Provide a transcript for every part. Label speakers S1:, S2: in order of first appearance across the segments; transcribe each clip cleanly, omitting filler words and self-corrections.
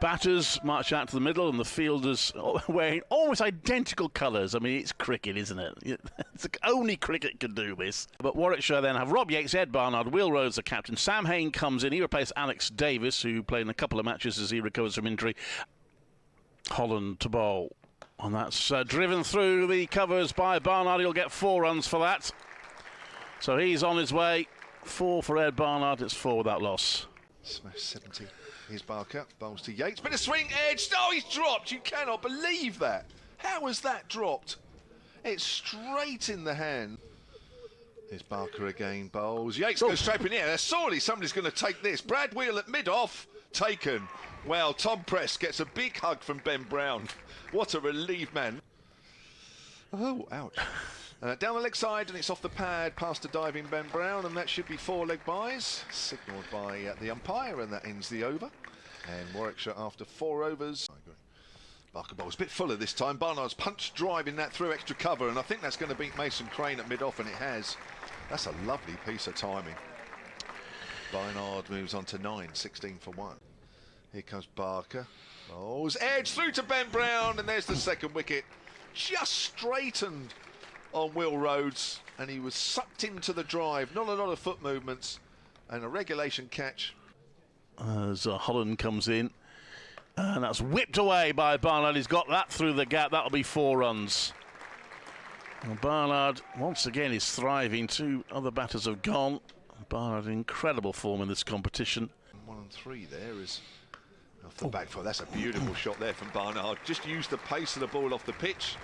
S1: batters march out to the middle and the fielders wearing almost identical colours. I mean, it's cricket, isn't it? Only cricket can do this. But Warwickshire then have Rob Yates, Ed Barnard, Will Rhodes the captain. Sam Hain comes in. He replaced Alex Davis, who played in a couple of matches as he recovers from injury. Holland to bowl. And that's driven through the covers by Barnard. He'll get 4 runs for that. So he's on his way. 4 for Ed Barnard. It's 4 without loss.
S2: Smash 70. Here's Barker. Bowls to Yates. Bit of swing edge. Oh, he's dropped. You cannot believe that. How was that dropped? It's straight in the hand. Here's Barker again. Bowls. Yates goes straight in the air. Surely somebody's going to take this. Brad Wheel at mid-off. Taken. Well, Tom Press gets a big hug from Ben Brown. What a relief, man. Oh, ouch. Down the leg side, and it's off the pad past a diving Ben Brown, and that should be 4 leg byes, signalled by the umpire, and that ends the over. And Warwickshire after 4 overs. I agree. Barker bowls a bit fuller this time. Barnard's punch driving that through extra cover, and I think that's going to beat Mason Crane at mid-off, and it has. That's a lovely piece of timing. Barnard moves on to 9, 16 for 1. Here comes Barker. Bowls edge through to Ben Brown, and there's the 2nd wicket. Just straightened on Will Rhodes, and he was sucked into the drive. Not a lot of foot movements, and a regulation catch.
S1: As Holland comes in, and that's whipped away by Barnard. He's got that through the gap. That'll be 4 runs. And Barnard once again is thriving. 2 other batters have gone. Barnard in incredible form in this competition.
S2: 1 and 3 there is off the back foot. That's a beautiful shot there from Barnard. Just used the pace of the ball off the pitch.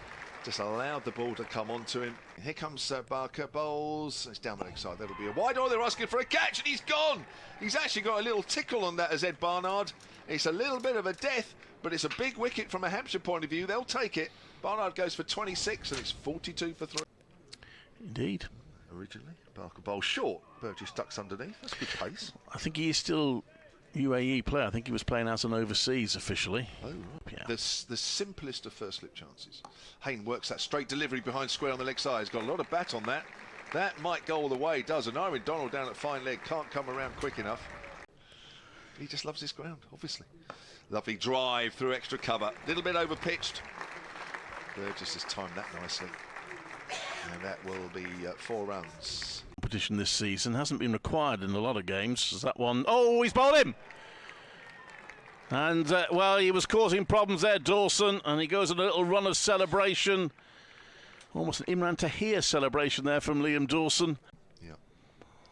S2: Just allowed the ball to come onto him. Here comes Barker. Bowls. It's down the leg side. That'll be a wide. Oh, they're asking for a catch, and he's gone. He's actually got a little tickle on that as Ed Barnard. It's a little bit of a death, but it's a big wicket from a Hampshire point of view. They'll take it. Barnard goes for 26, and it's 42 for 3.
S1: Indeed.
S2: Originally, Barker bowls short. Burgess ducks underneath. That's good pace.
S1: I think he is still UAE player. I think he was playing out on overseas officially.
S2: Oh, yeah. The simplest of first slip chances. Hain works that straight delivery behind square on the leg side. He's got a lot of bat on that. That might go all the way, does. And Irwin Donald down at fine leg can't come around quick enough. He just loves his ground, obviously. Lovely drive through extra cover. Little bit over pitched. Burgess has timed that nicely. And that will be 4 runs.
S1: Competition this season hasn't been required in a lot of games. Is that one? Oh, he's bowled him! And, well, he was causing problems there, Dawson, and he goes on a little run of celebration. Almost an Imran Tahir celebration there from Liam Dawson.
S2: Yeah.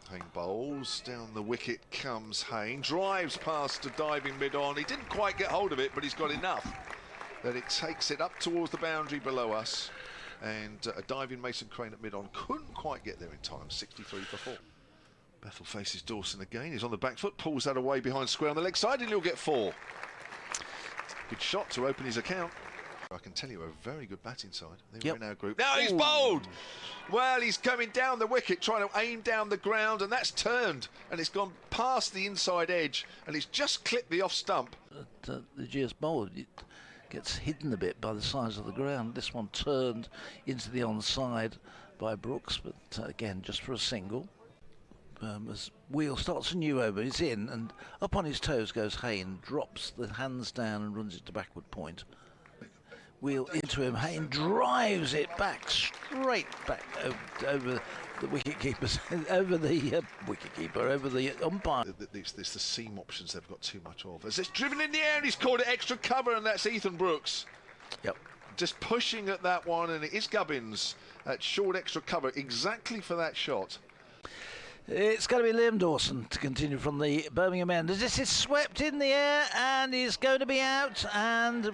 S2: Hain bowls. Down the wicket comes Hain. Drives past a diving mid-on. He didn't quite get hold of it, but he's got enough that it takes it up towards the boundary below us. And a diving Mason Crane at mid-on couldn't quite get there in time. 63 for 4. Bethel faces Dawson again. He's on the back foot, pulls that away behind square on the leg side, and he'll get 4. Good shot to open his account. I can tell you a very good batting side. They were in our group. Now he's bowled! Well, he's coming down the wicket, trying to aim down the ground, and that's turned, and it's gone past the inside edge, and he's just clipped the off stump.
S3: The GS bowl, it gets hidden a bit by the size of the ground. This one turned into the onside by Brooks, but again, just for a single. As Wheel starts a new over, he's in, and up on his toes goes Hain, drops the hands down and runs it to backward point. Wheel into him, Hain drives it back, straight back over the wicketkeepers, over the wicketkeeper, over the umpire.
S2: It's the seam options they've got too much of. As it's driven in the air, and he's called it extra cover, and that's Ethan Brooks.
S3: Yep.
S2: Just pushing at that one, and it is Gubbins at short extra cover, exactly for that shot.
S3: It's going to be Liam Dawson to continue from the Birmingham end. This is swept in the air, and he's going to be out, and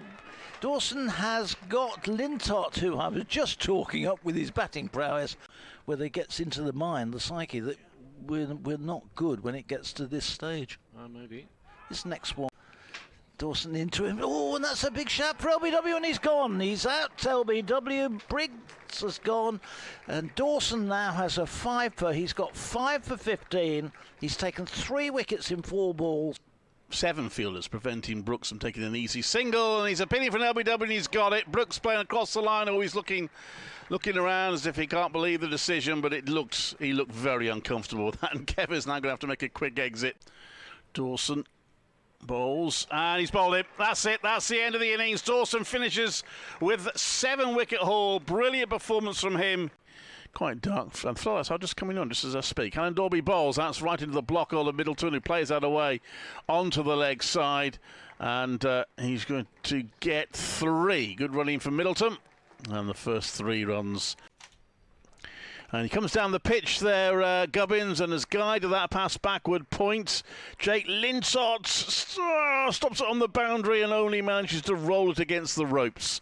S3: Dawson has got Lintott, who I was just talking up with his batting prowess, whether it gets into the mind, the psyche, that we're not good when it gets to this stage.
S4: Maybe.
S3: This next one, Dawson into him. Oh, and that's a big shot for LBW, and he's gone. He's out, LBW. Briggs has gone, and Dawson now has a 5 for. He's got 5 for 15. He's taken 3 wickets in 4 balls.
S1: 7 fielders preventing Brooks from taking an easy single, and he's a penny from LBW, and he's got it. Brooks playing across the line, always looking around as if he can't believe the decision, but he looked very uncomfortable with that, and Kevin's now going to have to make a quick exit. Dawson Balls, and he's bowled it. That's it. That's the end of the innings. Dawson finishes with 7-wicket haul. Brilliant performance from him. Quite dark. And floodlights are just coming on just as I speak. Alan Dorby bowls. That's right into the block of Middleton, who plays that away onto the leg side. And he's going to get 3. Good running from Middleton. And the first 3 runs. And he comes down the pitch there, Gubbins, and has guided that pass backward point. Jake Lintott stops it on the boundary and only manages to roll it against the ropes.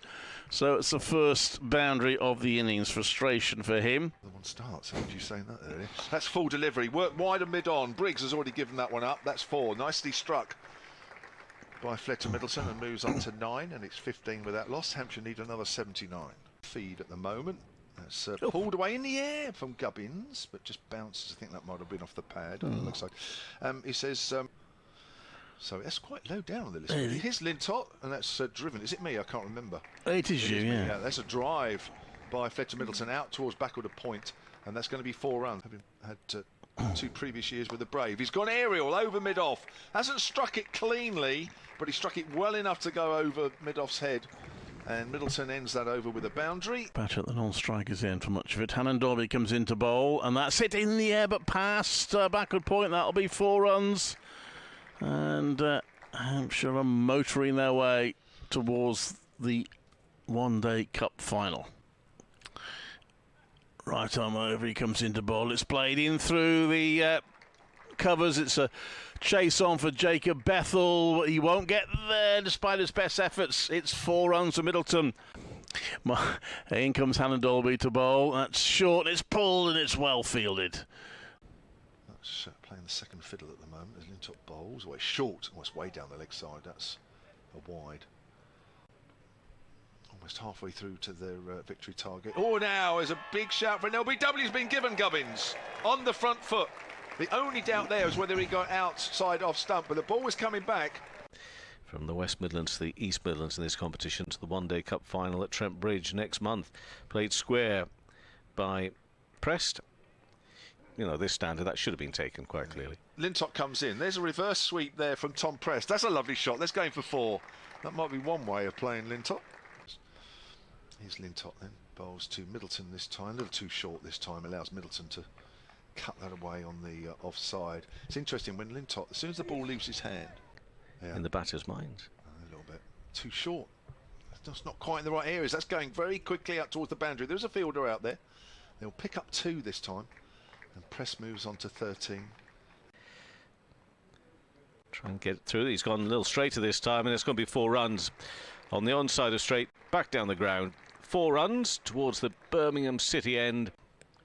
S1: So it's the first boundary of the innings. Frustration for him.
S2: The one starts. How would you say that earlier? That's full delivery. Work wide and mid-on. Briggs has already given that one up. That's 4. Nicely struck by Fled to Middleton and moves on to 9, and it's 15 without loss. Hampshire need another 79. Feed at the moment. That's pulled away in the air from Gubbins, but just bounces. I think that might have been off the pad. It looks like. He says, so that's quite low down on the list. Here's Lintott, and that's driven. Is it me? I can't remember.
S1: It is you, yeah.
S2: That's a drive by Fled to Middleton out towards backward of point, and that's going to be 4 runs. Having had 2 previous years with the Brave. He's gone aerial over mid-off. Hasn't struck it cleanly, but he struck it well enough to go over mid-off's head. And Middleton ends that over with a boundary.
S1: Back at the non-strikers end for much of it. Hannon Dorby comes into bowl, and that's it in the air, but past backward point. That'll be 4 runs. And Hampshire are motoring their way towards the one-day cup final. Right arm over, he comes into bowl. It's played in through the covers. It's a chase on for Jacob Bethel. He won't get there despite his best efforts. It's 4 runs for Middleton. In comes Hannon Dolby to bowl. That's short, it's pulled, and it's well fielded.
S2: That's playing the second fiddle at the moment as Lintott bowls. Well, it's short, it's way down the leg side. That's a wide. Almost halfway through to their victory target. Oh, now there's a big shout for an LBW's been given, Gubbins, on the front foot. The only doubt there is whether he got outside off stump, but the ball was coming back.
S4: From the West Midlands to the East Midlands in this competition to the one-day cup final at Trent Bridge next month. Played square by Prest. You know, this standard, that should have been taken quite clearly.
S2: Lintott comes in. There's a reverse sweep there from Tom Prest. That's a lovely shot. That's going for 4. That might be one way of playing Lintott. Here's Lintott then. Bowls to Middleton this time. A little too short this time. Allows Middleton to cut that away on the offside. It's interesting when Lintott, as soon as the ball leaves his hand,
S4: in the batter's mind,
S2: a little bit too short. That's not quite in the right areas. That's going very quickly out towards the boundary. There's a fielder out there. They'll pick up 2 this time, and Press moves on to 13.
S4: Try and get it through. He's gone a little straighter this time, and it's going to be 4 runs on the onside of straight, back down the ground. 4 runs towards the Birmingham City end.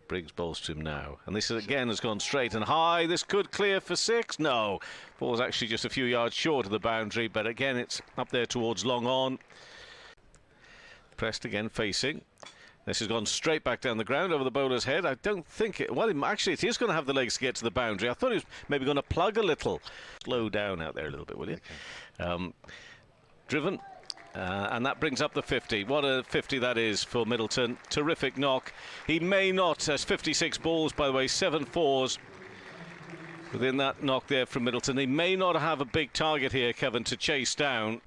S4: Briggs bowls to him now, and this again has gone straight and high. This could clear for 6. No, ball's actually just a few yards short of the boundary, but again it's up there towards long on. Pressed again facing. This has gone straight back down the ground over the bowler's head. I don't think it, well, actually it is going to have the legs to get to the boundary. I thought he was maybe going to plug a little. Slow down out there a little bit, will you? Okay. Driven. And that brings up the 50. What a 50 that is for Middleton. Terrific knock. He may not, has 56 balls, by the way, 7 fours within that knock there from Middleton. He may not have a big target here, Kevin, to chase down.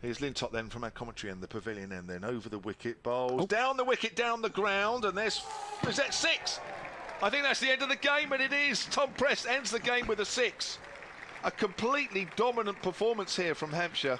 S2: Here's Lintott then from our commentary end, the pavilion end, then over the wicket, bowls down the wicket, down the ground, and is that 6? I think that's the end of the game, and it is. Tom Prest ends the game with a 6. A completely dominant performance here from Hampshire.